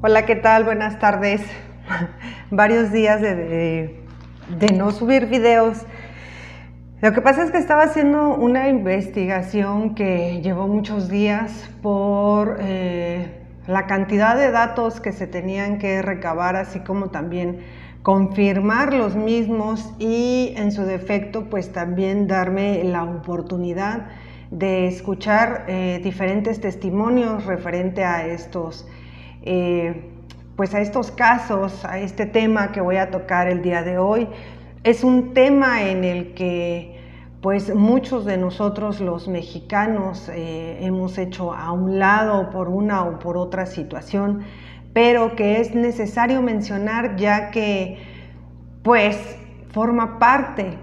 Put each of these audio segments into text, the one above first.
Hola, ¿qué tal? Buenas tardes. Varios días de no subir videos. Lo que pasa es que estaba haciendo una investigación que llevó muchos días por la cantidad de datos que se tenían que recabar, así como también confirmar los mismos y en su defecto pues también darme la oportunidad de escuchar diferentes testimonios referente a estos pues a estos casos, a este tema que voy a tocar el día de hoy. Es un tema en el que pues muchos de nosotros los mexicanos hemos hecho a un lado por una o por otra situación, pero que es necesario mencionar ya que pues forma parte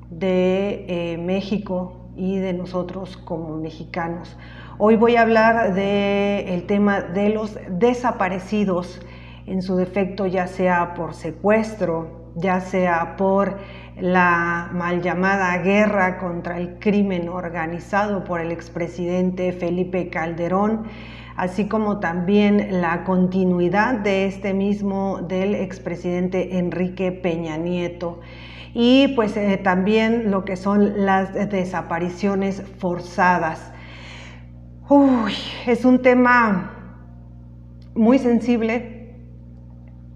de México y de nosotros como mexicanos. Hoy voy a hablar del tema de los desaparecidos, en su defecto ya sea por secuestro, ya sea por la mal llamada guerra contra el crimen organizado por el expresidente Felipe Calderón, así como también la continuidad de este mismo del expresidente Enrique Peña Nieto. Y pues también lo que son las desapariciones forzadas. Es un tema muy sensible,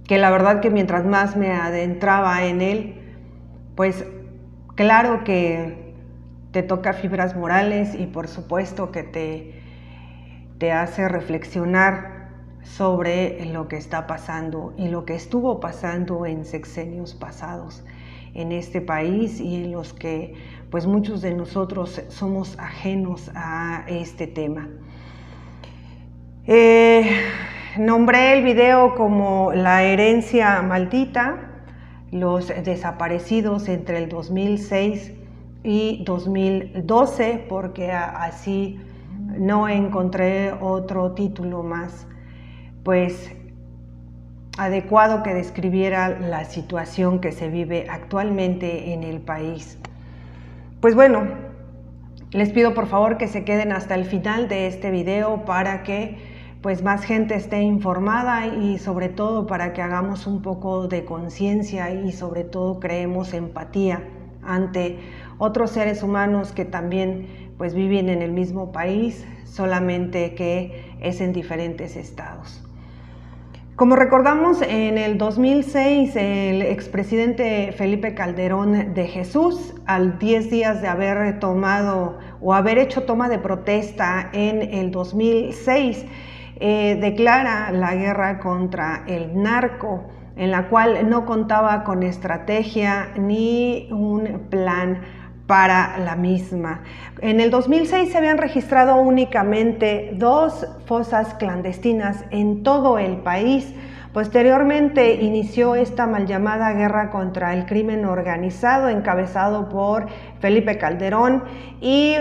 que la verdad que mientras más me adentraba en él, pues claro que te toca fibras morales y por supuesto que te hace reflexionar sobre lo que está pasando y lo que estuvo pasando en sexenios pasados en este país y en los que pues muchos de nosotros somos ajenos a este tema. Nombré el video como La herencia maldita, los desaparecidos entre el 2006 y 2012, porque así no encontré otro título más pues adecuado que describiera la situación que se vive actualmente en el país. Pues bueno, les pido por favor que se queden hasta el final de este video para que pues más gente esté informada y sobre todo para que hagamos un poco de conciencia y sobre todo creemos empatía ante otros seres humanos que también pues viven en el mismo país, solamente que es en diferentes estados. Como recordamos, en el 2006 el expresidente Felipe Calderón de Jesús, al 10 días de haber tomado o haber hecho toma de protesta en el 2006, declara la guerra contra el narco, en la cual no contaba con estrategia ni un plan para la misma. En el 2006 se habían registrado únicamente 2 fosas clandestinas en todo el país. Posteriormente inició esta mal llamada guerra contra el crimen organizado encabezado por Felipe Calderón y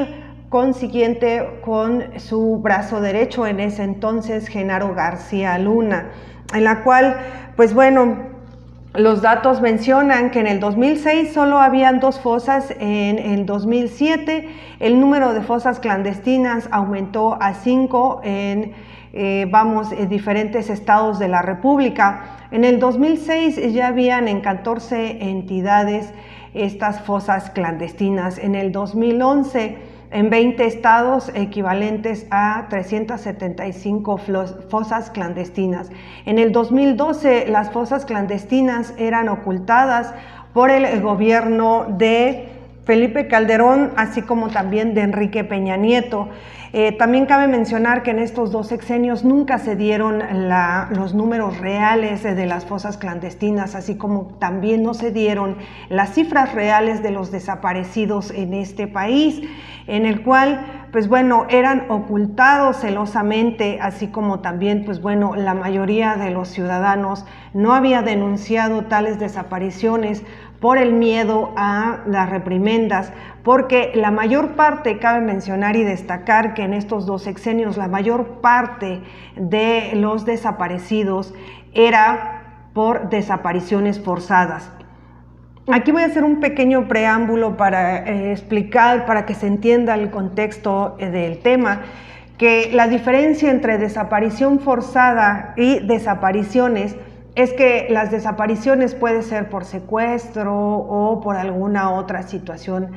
consiguiente con su brazo derecho en ese entonces, Genaro García Luna, en la cual pues bueno, los datos mencionan que en el 2006 solo habían 2 fosas, en el 2007 el número de fosas clandestinas aumentó a 5 en diferentes estados de la República. En el 2006 ya habían en 14 entidades estas fosas clandestinas. En el 2011 en 20 estados, equivalentes a 375 fosas clandestinas. En el 2012 las fosas clandestinas eran ocultadas por el gobierno de Felipe Calderón, así como también de Enrique Peña Nieto. También cabe mencionar que en estos 2 sexenios nunca se dieron los números reales de las fosas clandestinas, así como también no se dieron las cifras reales de los desaparecidos en este país, en el cual pues bueno, eran ocultados celosamente, así como también pues bueno, la mayoría de los ciudadanos no había denunciado tales desapariciones por el miedo a las reprimendas, porque la mayor parte, cabe mencionar y destacar que en estos 2 sexenios la mayor parte de los desaparecidos era por desapariciones forzadas. Aquí voy a hacer un pequeño preámbulo para explicar, para que se entienda el contexto del tema, que la diferencia entre desaparición forzada y desapariciones es que las desapariciones puede ser por secuestro o por alguna otra situación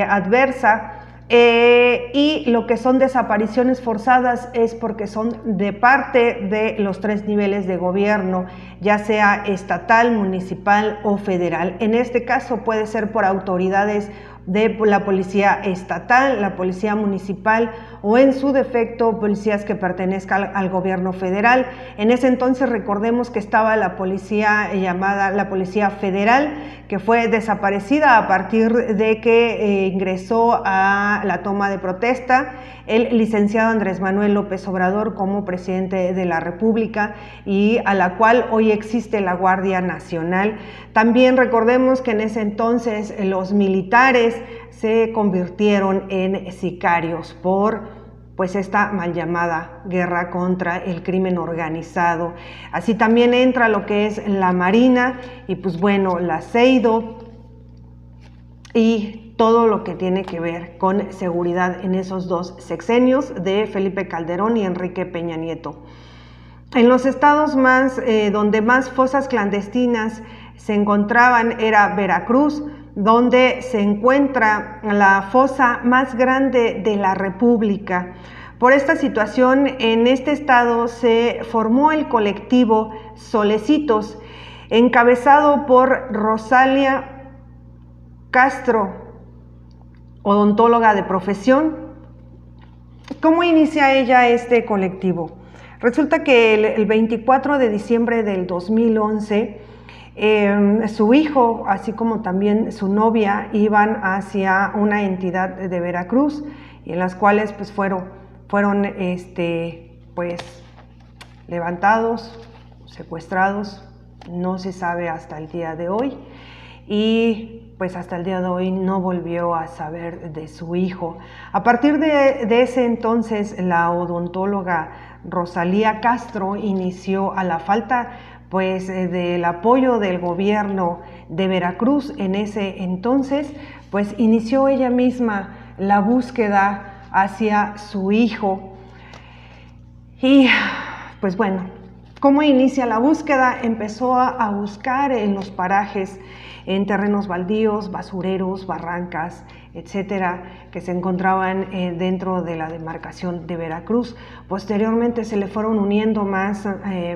adversa, y lo que son desapariciones forzadas es porque son de parte de los 3 niveles de gobierno, ya sea estatal, municipal o federal. En este caso puede ser por autoridades de la policía estatal, la policía municipal o en su defecto policías que pertenezcan al gobierno federal. En ese entonces recordemos que estaba la policía llamada la Policía Federal, que fue desaparecida a partir de que ingresó a la toma de protesta el licenciado Andrés Manuel López Obrador como presidente de la República, y a la cual hoy existe la Guardia Nacional. También recordemos que en ese entonces los militares se convirtieron en sicarios por pues esta mal llamada guerra contra el crimen organizado. Así también entra lo que es la Marina y pues bueno, la CEIDO y todo lo que tiene que ver con seguridad en esos 2 sexenios de Felipe Calderón y Enrique Peña Nieto. En los estados donde más fosas clandestinas se encontraban era Veracruz, donde se encuentra la fosa más grande de la República. Por esta situación, en este estado se formó el colectivo Solecitos, encabezado por Rosalia Castro, odontóloga de profesión. ¿Cómo inicia ella este colectivo? Resulta que el 24 de diciembre del 2011, su hijo, así como también su novia, iban hacia una entidad de Veracruz, y en las cuales pues fueron levantados, secuestrados, no se sabe hasta el día de hoy, y pues hasta el día de hoy no volvió a saber de su hijo. A partir de ese entonces, la odontóloga Rosalía Castro inició, a la falta pues del apoyo del gobierno de Veracruz en ese entonces, pues inició ella misma la búsqueda hacia su hijo. Y pues bueno, ¿cómo inicia la búsqueda? Empezó a buscar en los parajes, en terrenos baldíos, basureros, barrancas, etcétera, que se encontraban dentro de la demarcación de Veracruz. Posteriormente se le fueron uniendo más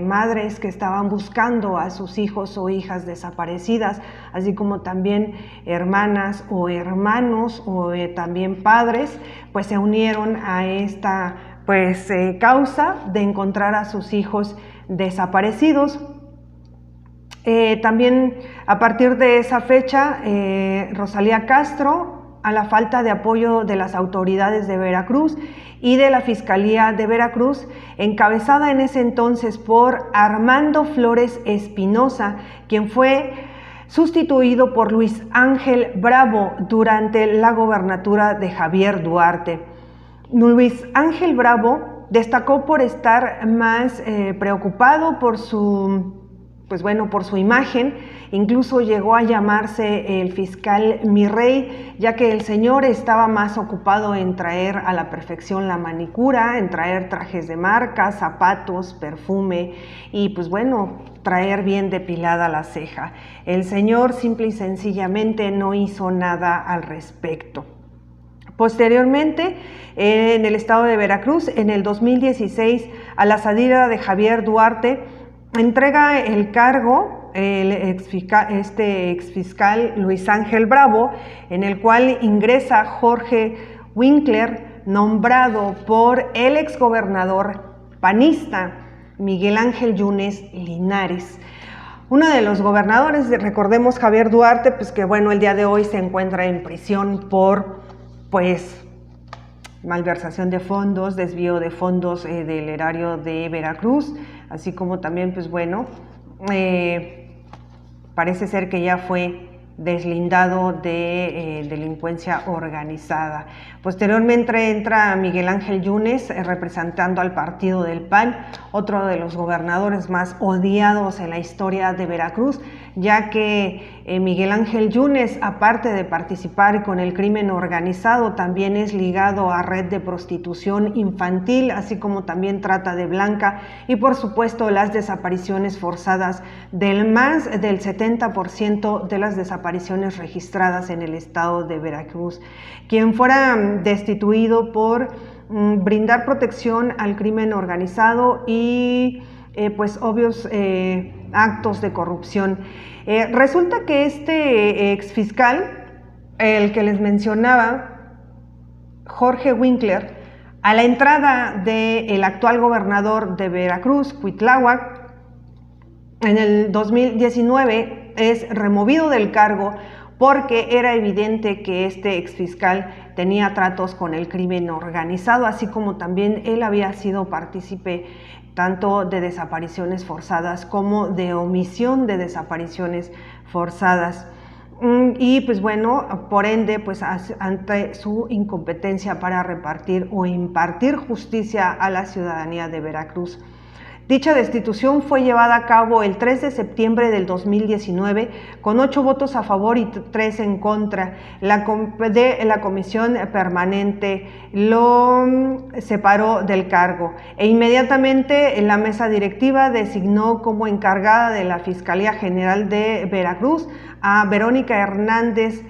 madres que estaban buscando a sus hijos o hijas desaparecidas, así como también hermanas o hermanos o también padres, pues se unieron a esta causa de encontrar a sus hijos desaparecidos. También a partir de esa fecha, Rosalía Castro, a la falta de apoyo de las autoridades de Veracruz y de la Fiscalía de Veracruz, encabezada en ese entonces por Armando Flores Espinosa, quien fue sustituido por Luis Ángel Bravo durante la gobernatura de Javier Duarte. Luis Ángel Bravo destacó por estar más preocupado por su imagen. Incluso llegó a llamarse el fiscal Mi Rey, ya que el señor estaba más ocupado en traer a la perfección la manicura, en traer trajes de marca, zapatos, perfume y pues bueno, traer bien depilada la ceja. El señor simple y sencillamente no hizo nada al respecto. Posteriormente, en el estado de Veracruz, en el 2016, a la salida de Javier Duarte, entrega el cargo el exfiscal Luis Ángel Bravo, en el cual ingresa Jorge Winkler, nombrado por el exgobernador panista Miguel Ángel Yunes Linares. Uno de los gobernadores, recordemos Javier Duarte, pues que bueno, el día de hoy se encuentra en prisión por malversación de fondos, desvío de fondos del erario de Veracruz, así como también parece ser que ya fue deslindado de delincuencia organizada. Posteriormente entra Miguel Ángel Yunes representando al partido del PAN, otro de los gobernadores más odiados en la historia de Veracruz, ya que Miguel Ángel Yunes, aparte de participar con el crimen organizado, también es ligado a red de prostitución infantil, así como también trata de blanca y por supuesto las desapariciones forzadas del más del 70% de las desapariciones registradas en el estado de Veracruz. Quien fuera destituido por brindar protección al crimen organizado y pues obvios actos de corrupción. Resulta que este exfiscal, el que les mencionaba, Jorge Winkler, a la entrada del actual gobernador de Veracruz, Cuitláhuac, en el 2019 es removido del cargo porque era evidente que este exfiscal tenía tratos con el crimen organizado, así como también él había sido partícipe tanto de desapariciones forzadas como de omisión de desapariciones forzadas. Y pues bueno, por ende, pues ante su incompetencia para repartir o impartir justicia a la ciudadanía de Veracruz. Dicha destitución fue llevada a cabo el 3 de septiembre del 2019 con 8 votos a favor y 3 en contra. La comisión permanente lo separó del cargo e inmediatamente la mesa directiva designó como encargada de la Fiscalía General de Veracruz a Verónica Hernández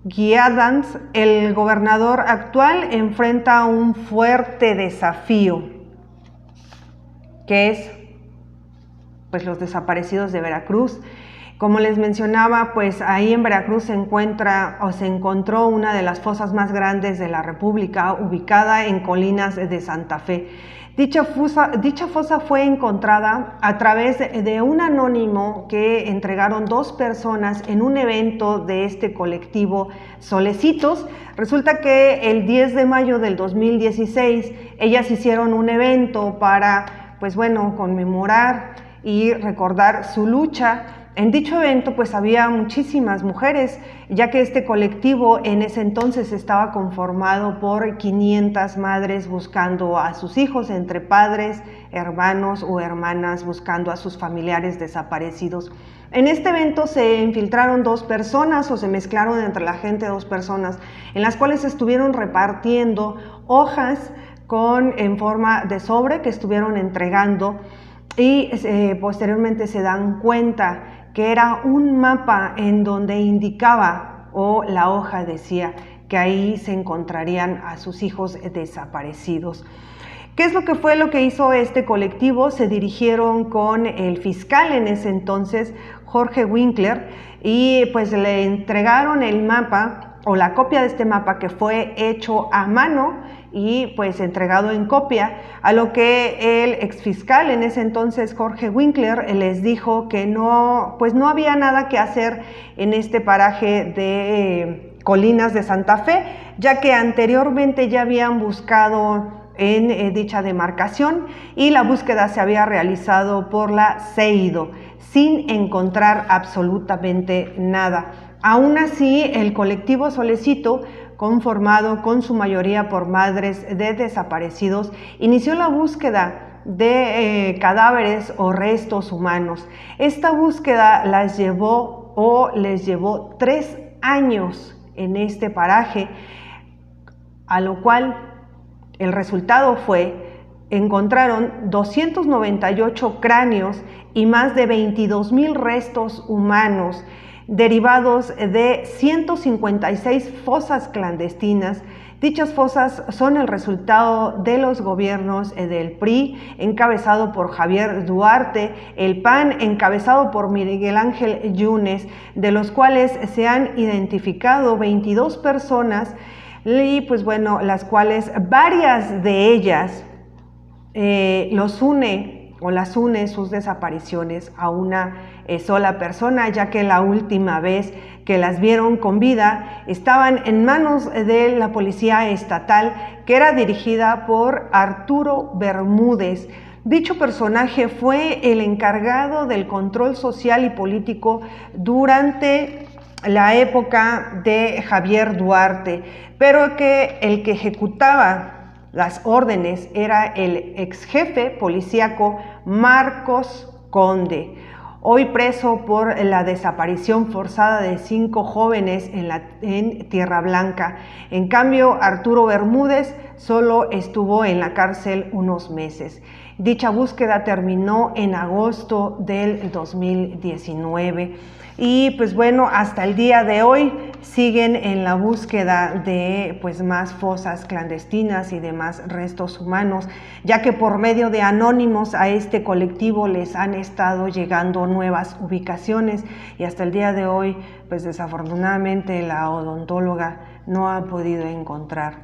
Guiadans. El gobernador actual enfrenta un fuerte desafío, que es pues los desaparecidos de Veracruz. Como les mencionaba, pues ahí en Veracruz se encontró una de las fosas más grandes de la República, ubicada en Colinas de Santa Fe. Dicha fosa fue encontrada a través de un anónimo que entregaron 2 personas en un evento de este colectivo Solecitos. Resulta que el 10 de mayo del 2016 ellas hicieron un evento para pues bueno, conmemorar y recordar su lucha. En dicho evento pues había muchísimas mujeres, ya que este colectivo en ese entonces estaba conformado por 500 madres buscando a sus hijos, entre padres, hermanos o hermanas buscando a sus familiares desaparecidos. En este evento se infiltraron 2 personas o se mezclaron entre la gente 2 personas, en las cuales estuvieron repartiendo hojas en forma de sobre que estuvieron entregando y posteriormente se dan cuenta que era un mapa en donde indicaba o la hoja decía que ahí se encontrarían a sus hijos desaparecidos. ¿Qué es lo que fue lo que hizo este colectivo? Se dirigieron con el fiscal en ese entonces, Jorge Winkler, y pues le entregaron el mapa o la copia de este mapa que fue hecho a mano y pues entregado en copia, a lo que el exfiscal en ese entonces, Jorge Winkler, les dijo que no había nada que hacer en este paraje de Colinas de Santa Fe, ya que anteriormente ya habían buscado en dicha demarcación y la búsqueda se había realizado por la CEIDO sin encontrar absolutamente nada. Aún así, el colectivo Solecito, conformado con su mayoría por madres de desaparecidos, inició la búsqueda de cadáveres o restos humanos. Esta búsqueda les llevó 3 años en este paraje, a lo cual el resultado fue: encontraron 298 cráneos y más de 22,000 restos humanos derivados de 156 fosas clandestinas. Dichas fosas son el resultado de los gobiernos del PRI, encabezado por Javier Duarte, el PAN, encabezado por Miguel Ángel Yunes, de los cuales se han identificado 22 personas y pues bueno, las cuales varias de ellas las une sus desapariciones a una sola persona, ya que la última vez que las vieron con vida estaban en manos de la policía estatal, que era dirigida por Arturo Bermúdez. Dicho personaje fue el encargado del control social y político durante la época de Javier Duarte, pero que el que ejecutaba las órdenes era el ex jefe policíaco Marcos Conde. hoy preso por la desaparición forzada de 5 jóvenes en Tierra Blanca. En cambio, Arturo Bermúdez solo estuvo en la cárcel unos meses. Dicha búsqueda terminó en agosto del 2019 y pues bueno, hasta el día de hoy siguen en la búsqueda de pues más fosas clandestinas y demás restos humanos, ya que por medio de anónimos a este colectivo les han estado llegando nuevas ubicaciones y hasta el día de hoy pues desafortunadamente la odontóloga no ha podido encontrar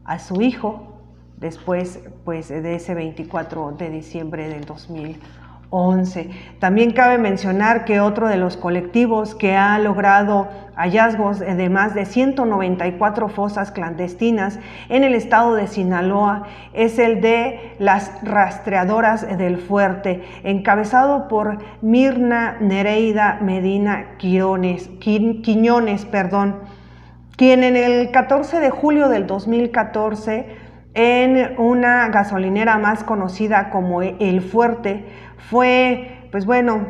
a su hijo después pues de ese 24 de diciembre del 2011. También cabe mencionar que otro de los colectivos que ha logrado hallazgos de más de 194 fosas clandestinas en el estado de Sinaloa es el de las Rastreadoras del Fuerte, encabezado por Mirna Nereida Medina Quiñones, quien en el 14 de julio del 2014 en una gasolinera más conocida como El Fuerte, fue, pues bueno,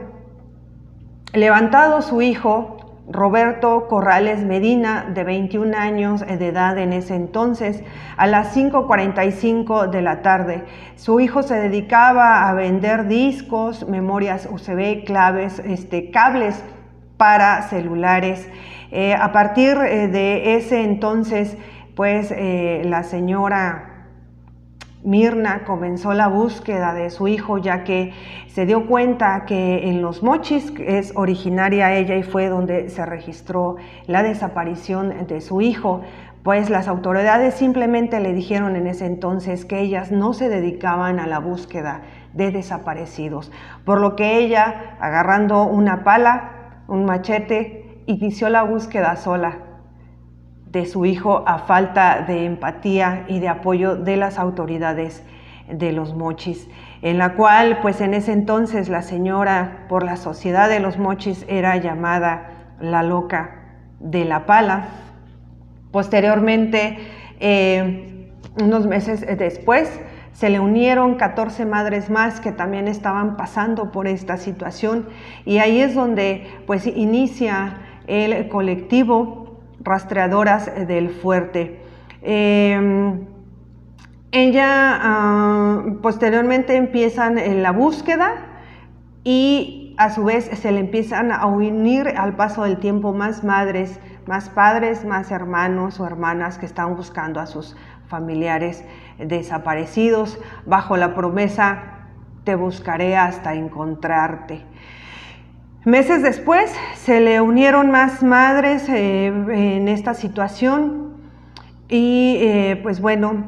levantado su hijo, Roberto Corrales Medina, de 21 años de edad en ese entonces, a las 5:45 de la tarde. Su hijo se dedicaba a vender discos, memorias USB, cables para celulares. A partir de ese entonces, pues la señora Mirna comenzó la búsqueda de su hijo, ya que se dio cuenta que en Los Mochis, que es originaria ella y fue donde se registró la desaparición de su hijo, pues las autoridades simplemente le dijeron en ese entonces que ellas no se dedicaban a la búsqueda de desaparecidos, por lo que ella, agarrando una pala, un machete, inició la búsqueda sola de su hijo a falta de empatía y de apoyo de las autoridades de Los Mochis, en la cual pues en ese entonces la señora por la sociedad de Los Mochis era llamada la loca de la pala. Posteriormente, unos meses después, se le unieron 14 madres más que también estaban pasando por esta situación y ahí es donde pues inicia el colectivo Rastreadoras del Fuerte. Posteriormente empiezan en la búsqueda y a su vez se le empiezan a unir al paso del tiempo más madres, más padres, más hermanos o hermanas que están buscando a sus familiares desaparecidos bajo la promesa: te buscaré hasta encontrarte. Meses después se le unieron más madres en esta situación y pues bueno,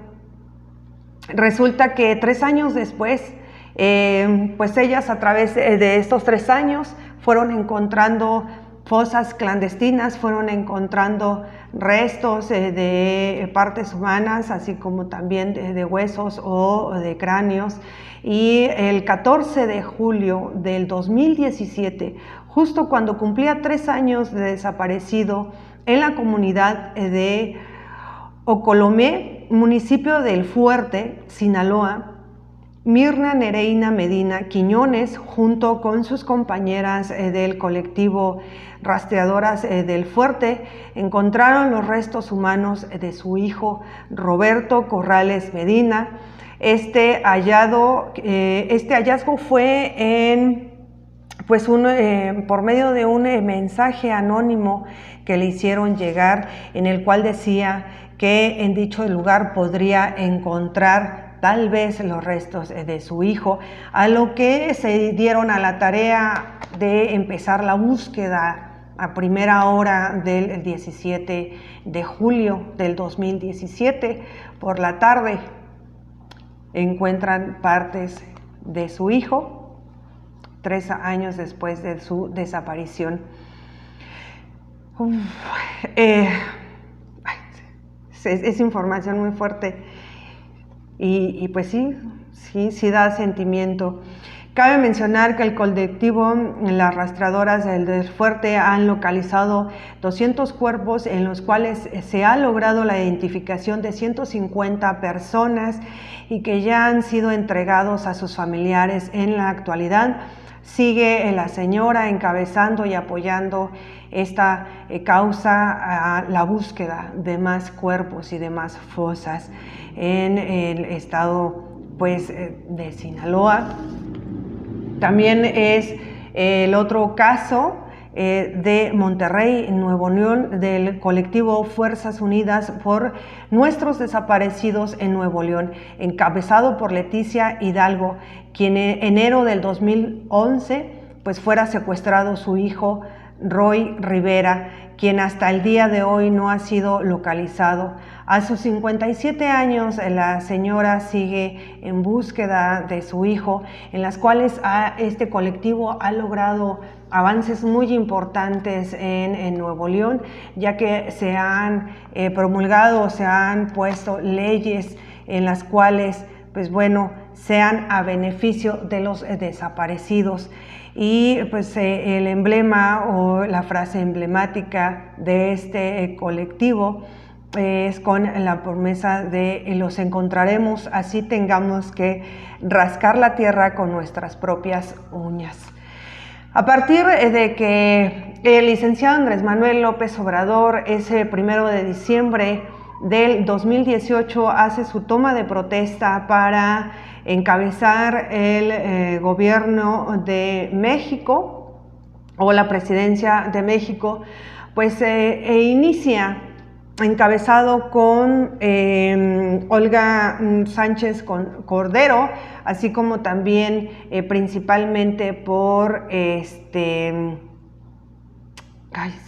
resulta que 3 años después, pues ellas a través de estos 3 años fueron encontrando fosas clandestinas, fueron encontrando restos de partes humanas, así como también de huesos o de cráneos. Y el 14 de julio del 2017, justo cuando cumplía 3 años de desaparecido en la comunidad de Ocolomé, municipio del Fuerte, Sinaloa, Mirna Nereida Medina Quiñones, junto con sus compañeras del colectivo Rastreadoras del Fuerte, encontraron los restos humanos de su hijo Roberto Corrales Medina. Este hallazgo fue por medio de un mensaje anónimo que le hicieron llegar, en el cual decía que en dicho lugar podría encontrar tal vez los restos de su hijo, a lo que se dieron a la tarea de empezar la búsqueda a primera hora del 17 de julio del 2017 por la tarde. Encuentran partes de su hijo 3 años después de su desaparición. Es información muy fuerte y pues sí da sentimiento. Cabe mencionar que el colectivo Las Rastreadoras del Fuerte han localizado 200 cuerpos en los cuales se ha logrado la identificación de 150 personas y que ya han sido entregados a sus familiares. En la actualidad sigue la señora encabezando y apoyando esta causa a la búsqueda de más cuerpos y de más fosas en el estado de Sinaloa. También es el otro caso de Monterrey, Nuevo León, del colectivo Fuerzas Unidas por Nuestros Desaparecidos en Nuevo León, encabezado por Leticia Hidalgo, quien en enero del 2011 fuera secuestrado su hijo Roy Rivera, quien hasta el día de hoy no ha sido localizado. A sus 57 años, la señora sigue en búsqueda de su hijo, en las cuales este colectivo ha logrado avances muy importantes en Nuevo León, ya que se han promulgado, se han puesto leyes en las cuales, sean a beneficio de los desaparecidos. Y el emblema o la frase emblemática de este colectivo es con la promesa de los encontraremos, así tengamos que rascar la tierra con nuestras propias uñas. A partir de que el licenciado Andrés Manuel López Obrador ese 1 de diciembre del 2018 hace su toma de protesta para encabezar el gobierno de México o la presidencia de México, inicia encabezado con Olga Sánchez Cordero, así como también principalmente por se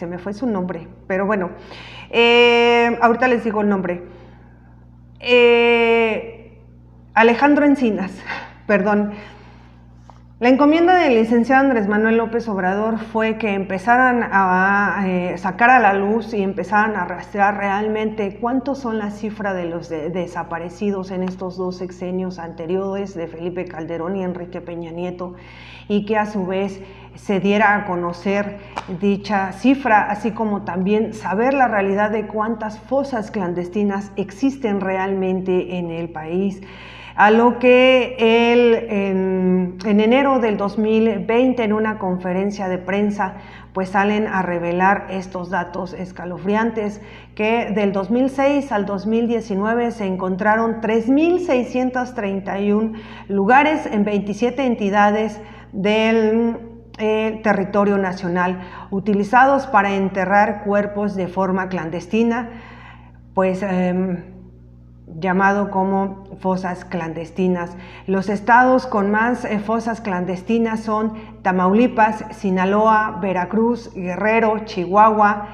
me fue su nombre, pero bueno, ahorita les digo el nombre. Alejandro Encinas, perdón. La encomienda del licenciado Andrés Manuel López Obrador fue que empezaran a sacar a la luz y empezaran a rastrear realmente cuántos son la cifra de los desaparecidos en estos 2 sexenios anteriores de Felipe Calderón y Enrique Peña Nieto, y que a su vez se diera a conocer dicha cifra, así como también saber la realidad de cuántas fosas clandestinas existen realmente en el país. A lo que en enero del 2020, en una conferencia de prensa, salen a revelar estos datos escalofriantes, que del 2006 al 2019 se encontraron 3.631 lugares en 27 entidades del territorio nacional, utilizados para enterrar cuerpos de forma clandestina, llamado como fosas clandestinas. Los estados con más fosas clandestinas son Tamaulipas, Sinaloa, Veracruz, Guerrero, Chihuahua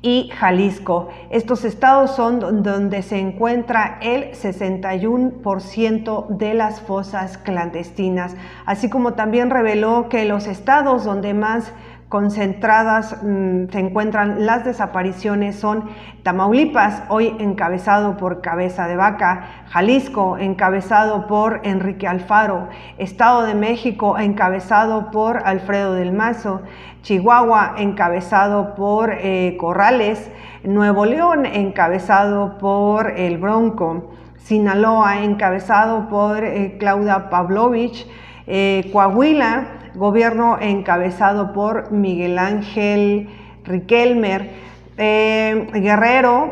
y Jalisco. Estos estados son donde se encuentra el 61% de las fosas clandestinas, así como también reveló que los estados donde más concentradas se encuentran las desapariciones son Tamaulipas, hoy encabezado por Cabeza de Vaca; Jalisco, encabezado por Enrique Alfaro; Estado de México, encabezado por Alfredo del Mazo; Chihuahua, encabezado por Corrales; Nuevo León, encabezado por el Bronco; Sinaloa, encabezado por Claudia Pavlovich; Coahuila, gobierno encabezado por Miguel Ángel Riquelme; Guerrero,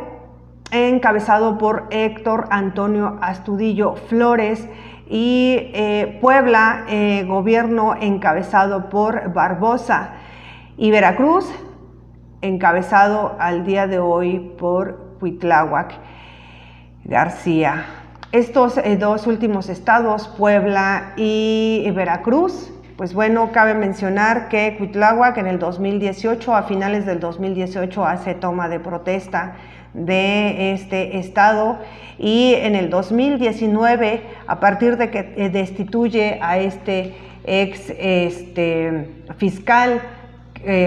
encabezado por Héctor Antonio Astudillo Flores; y Puebla, gobierno encabezado por Barbosa; y Veracruz, encabezado al día de hoy por Cuitláhuac García. Estos 2 últimos estados, Puebla y Veracruz, cabe mencionar que Cuitláhuac en el 2018, a finales del 2018, hace toma de protesta de este estado, y en el 2019, a partir de que destituye a este ex fiscal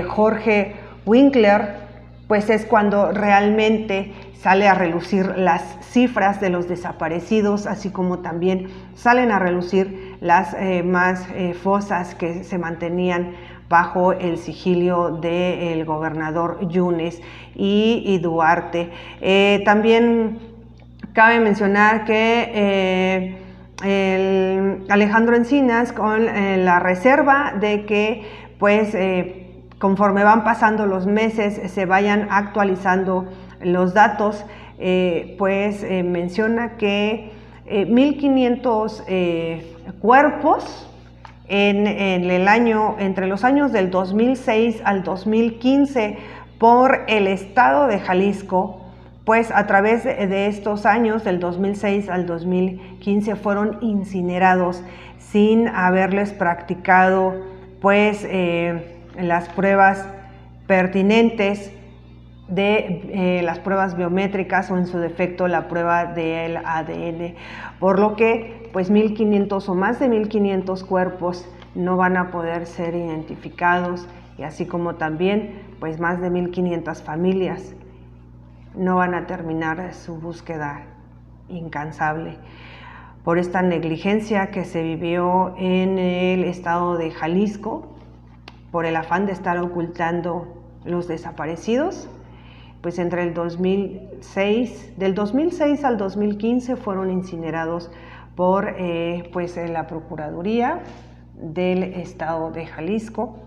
Jorge Winkler, es cuando realmente sale a relucir las cifras de los desaparecidos, así como también salen a relucir las más fosas que se mantenían bajo el sigilio del gobernador Yunes y Duarte. También cabe mencionar que Alejandro Encinas, con la reserva de que pues conforme van pasando los meses se vayan actualizando los datos, menciona que 1.500 cuerpos entre los años del 2006 al 2015 por el estado de Jalisco, pues a través de estos años, del 2006 al 2015, fueron incinerados sin haberles practicado pues las pruebas pertinentes de las pruebas biométricas o en su defecto la prueba del ADN, por lo que pues 1.500 o más de 1.500 cuerpos no van a poder ser identificados, y así como también pues más de 1.500 familias no van a terminar su búsqueda incansable por esta negligencia que se vivió en el estado de Jalisco, por el afán de estar ocultando los desaparecidos. Pues entre del 2006 al 2015 fueron incinerados por la Procuraduría del estado de Jalisco,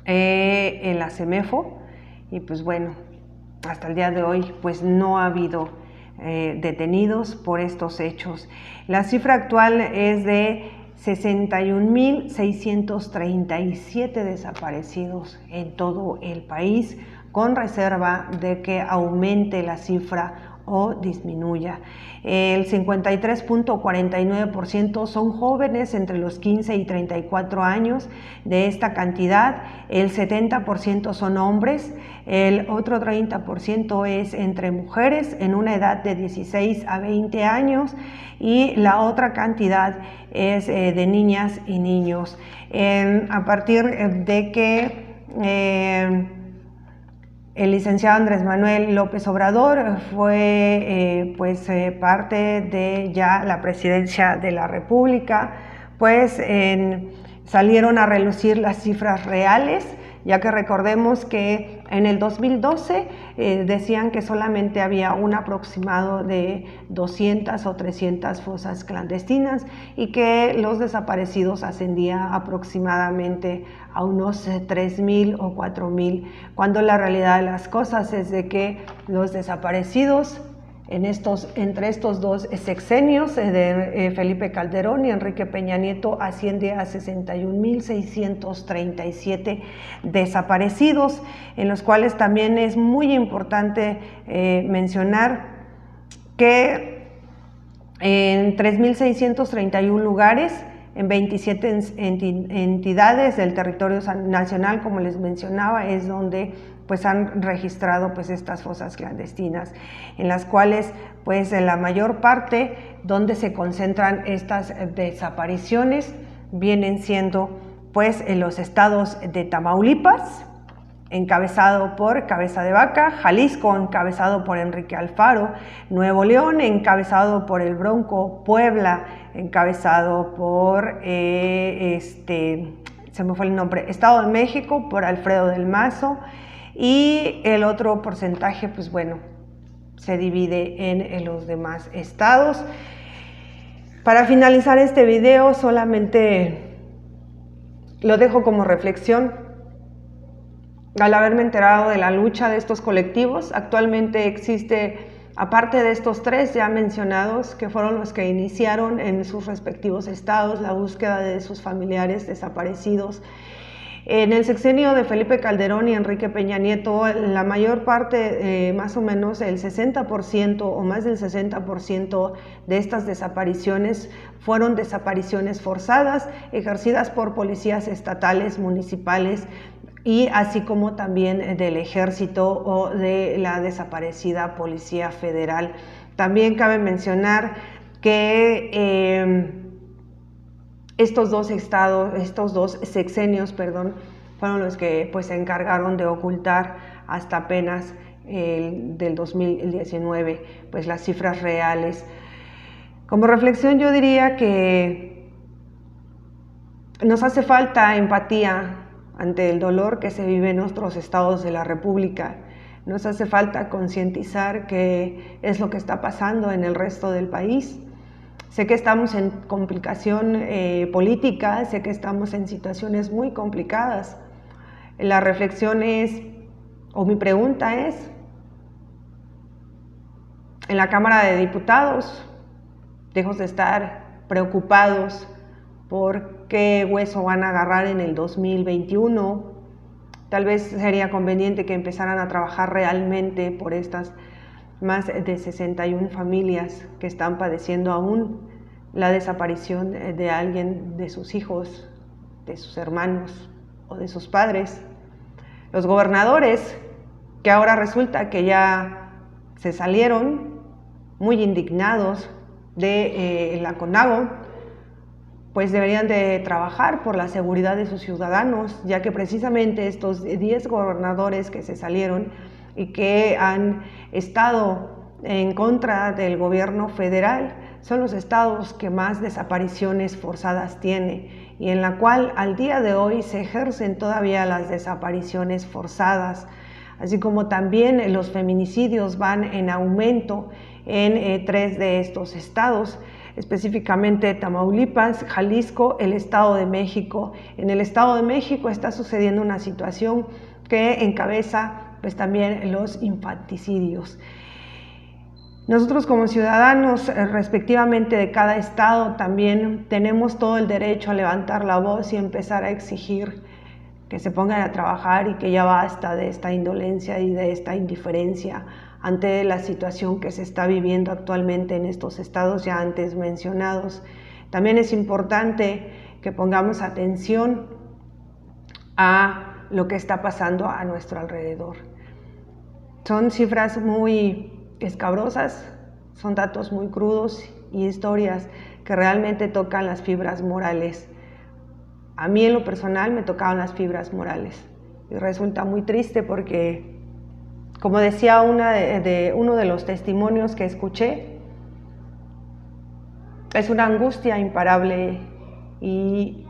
en la CEMEFO, y pues bueno, hasta el día de hoy pues no ha habido detenidos por estos hechos. La cifra actual es de 61.637 desaparecidos en todo el país, con reserva de que aumente la cifra o disminuya. El 53.49% son jóvenes entre los 15 y 34 años. De esta cantidad, el 70% son hombres, el otro 30% es entre mujeres en una edad de 16 a 20 años y la otra cantidad es de niñas y niños. A partir de que el licenciado Andrés Manuel López Obrador fue parte de ya la presidencia de la República, pues salieron a relucir las cifras reales, ya que recordemos que en el 2012 decían que solamente había un aproximado de 200 o 300 fosas clandestinas y que los desaparecidos ascendía aproximadamente a unos 3.000 o 4.000, cuando la realidad de las cosas es de que los desaparecidos entre estos dos sexenios de Felipe Calderón y Enrique Peña Nieto asciende a 61.637 desaparecidos, en los cuales también es muy importante mencionar que en 3.631 lugares, en 27 entidades del territorio nacional, como les mencionaba, es donde pues han registrado pues estas fosas clandestinas, en las cuales pues en la mayor parte donde se concentran estas desapariciones vienen siendo pues en los estados de Tamaulipas, encabezado por Cabeza de Vaca, Jalisco, encabezado por Enrique Alfaro, Nuevo León, encabezado por el Bronco, Puebla, encabezado por se me fue el nombre, Estado de México, por Alfredo del Mazo, y el otro porcentaje pues bueno se divide en los demás estados. Para finalizar este video solamente lo dejo como reflexión. Al haberme enterado de la lucha de estos colectivos, actualmente existe, aparte de estos tres ya mencionados, que fueron los que iniciaron en sus respectivos estados la búsqueda de sus familiares desaparecidos. En el sexenio de Felipe Calderón y Enrique Peña Nieto, la mayor parte, más o menos el 60% o más del 60% de estas desapariciones fueron desapariciones forzadas, ejercidas por policías estatales, municipales, y así como también del ejército o de la desaparecida Policía Federal. También cabe mencionar que estos dos sexenios, fueron los que pues se encargaron de ocultar hasta apenas del 2019 pues las cifras reales. Como reflexión yo diría que Nos hace falta empatía ante el dolor que se vive en otros estados de la República. Nos hace falta concientizar qué es lo que está pasando en el resto del país. Sé que estamos en complicación política, sé que estamos en situaciones muy complicadas. La reflexión es, o mi pregunta es, en la Cámara de Diputados, lejos de estar preocupados por qué hueso van a agarrar en el 2021, tal vez sería conveniente que empezaran a trabajar realmente por estas más de 61 familias que están padeciendo aún la desaparición de alguien, de sus hijos, de sus hermanos o de sus padres. Los gobernadores, que ahora resulta que ya se salieron muy indignados de la CONAGO, pues deberían de trabajar por la seguridad de sus ciudadanos, ya que precisamente estos 10 gobernadores que se salieron y que han estado en contra del gobierno federal son los estados que más desapariciones forzadas tiene y en la cual al día de hoy se ejercen todavía las desapariciones forzadas, así como también los feminicidios van en aumento en 3 de estos estados, específicamente Tamaulipas, Jalisco, el Estado de México. En el Estado de México está sucediendo una situación que encabeza pues también los infanticidios. Nosotros como ciudadanos, respectivamente de cada estado, también tenemos todo el derecho a levantar la voz y empezar a exigir que se pongan a trabajar y que ya basta de esta indolencia y de esta indiferencia ante la situación que se está viviendo actualmente en estos estados ya antes mencionados. También es importante que pongamos atención a lo que está pasando a nuestro alrededor. Son cifras muy escabrosas, son datos muy crudos y historias que realmente tocan las fibras morales. A mí en lo personal me tocaban las fibras morales y resulta muy triste porque, como decía uno de los testimonios que escuché, es una angustia imparable y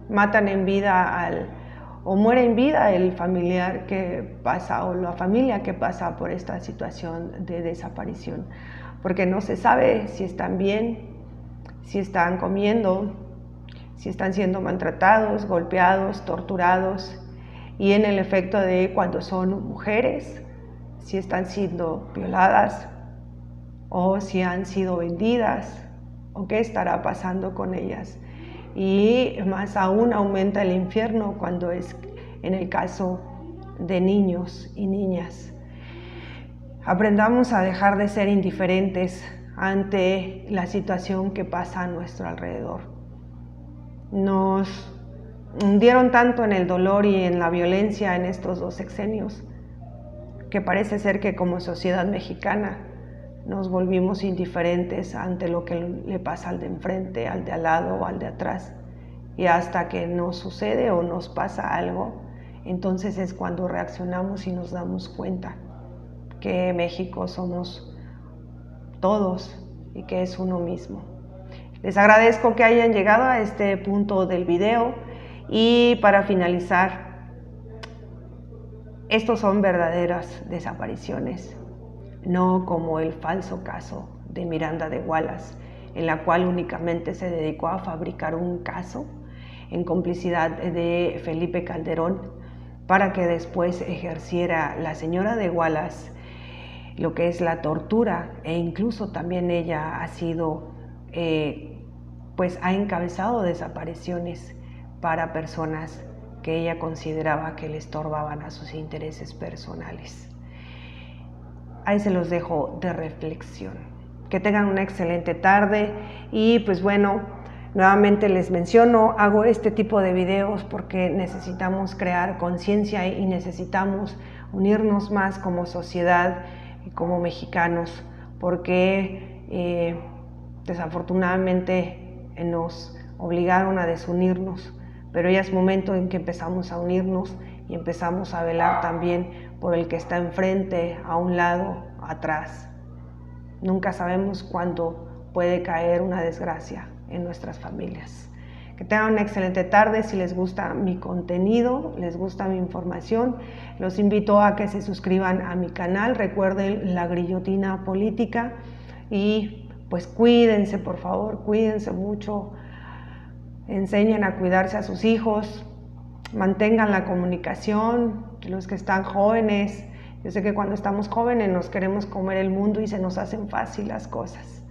matan en vida o muere en vida el familiar que pasa o la familia que pasa por esta situación de desaparición, porque no se sabe si están bien, si están comiendo, si están siendo maltratados, golpeados, torturados, y en el efecto de cuando son mujeres, si están siendo violadas o si han sido vendidas o qué estará pasando con ellas. Y más aún aumenta el infierno cuando es en el caso de niños y niñas. Aprendamos a dejar de ser indiferentes ante la situación que pasa a nuestro alrededor. Nos hundieron tanto en el dolor y en la violencia en estos 2 sexenios que parece ser que como sociedad mexicana nos volvimos indiferentes ante lo que le pasa al de enfrente, al de al lado o al de atrás. Y hasta que nos sucede o nos pasa algo, entonces es cuando reaccionamos y nos damos cuenta que México somos todos y que es uno mismo. Les agradezco que hayan llegado a este punto del video y para finalizar, estos son verdaderas desapariciones, no como el falso caso de Miranda de Wallace, en la cual únicamente se dedicó a fabricar un caso en complicidad de Felipe Calderón para que después ejerciera la señora de Wallace lo que es la tortura e incluso también ella ha sido, pues ha encabezado desapariciones para personas que ella consideraba que le estorbaban a sus intereses personales. Ahí se los dejo de reflexión. Que tengan una excelente tarde y pues bueno, nuevamente les menciono, hago este tipo de videos porque necesitamos crear conciencia y necesitamos unirnos más como sociedad y como mexicanos, porque desafortunadamente nos obligaron a desunirnos, pero ya es momento en que empezamos a unirnos y empezamos a velar también por el que está enfrente, a un lado, atrás. Nunca sabemos cuándo puede caer una desgracia en nuestras familias. Que tengan una excelente tarde. Si les gusta mi contenido, les gusta mi información, los invito a que se suscriban a mi canal. Recuerden la Grillotina Política y pues cuídense, por favor, cuídense mucho. Enseñen a cuidarse a sus hijos, mantengan la comunicación, los que están jóvenes. Yo sé que cuando estamos jóvenes nos queremos comer el mundo y se nos hacen fácil las cosas.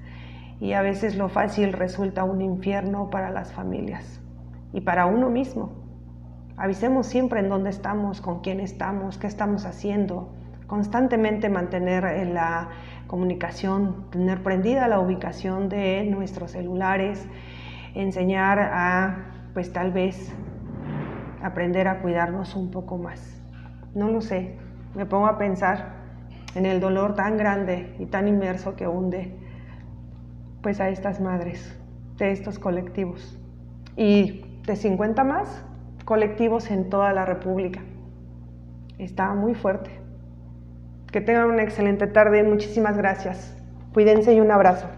Y a veces lo fácil resulta un infierno para las familias y para uno mismo. Avisemos siempre en dónde estamos, con quién estamos, qué estamos haciendo. Constantemente mantener la comunicación, tener prendida la ubicación de nuestros celulares, enseñar a, pues tal vez, aprender a cuidarnos un poco más. No lo sé, me pongo a pensar en el dolor tan grande y tan inmerso que hunde pues a estas madres de estos colectivos y de 50 más colectivos en toda la República. Está muy fuerte. Que tengan una excelente tarde. Muchísimas gracias. Cuídense y un abrazo.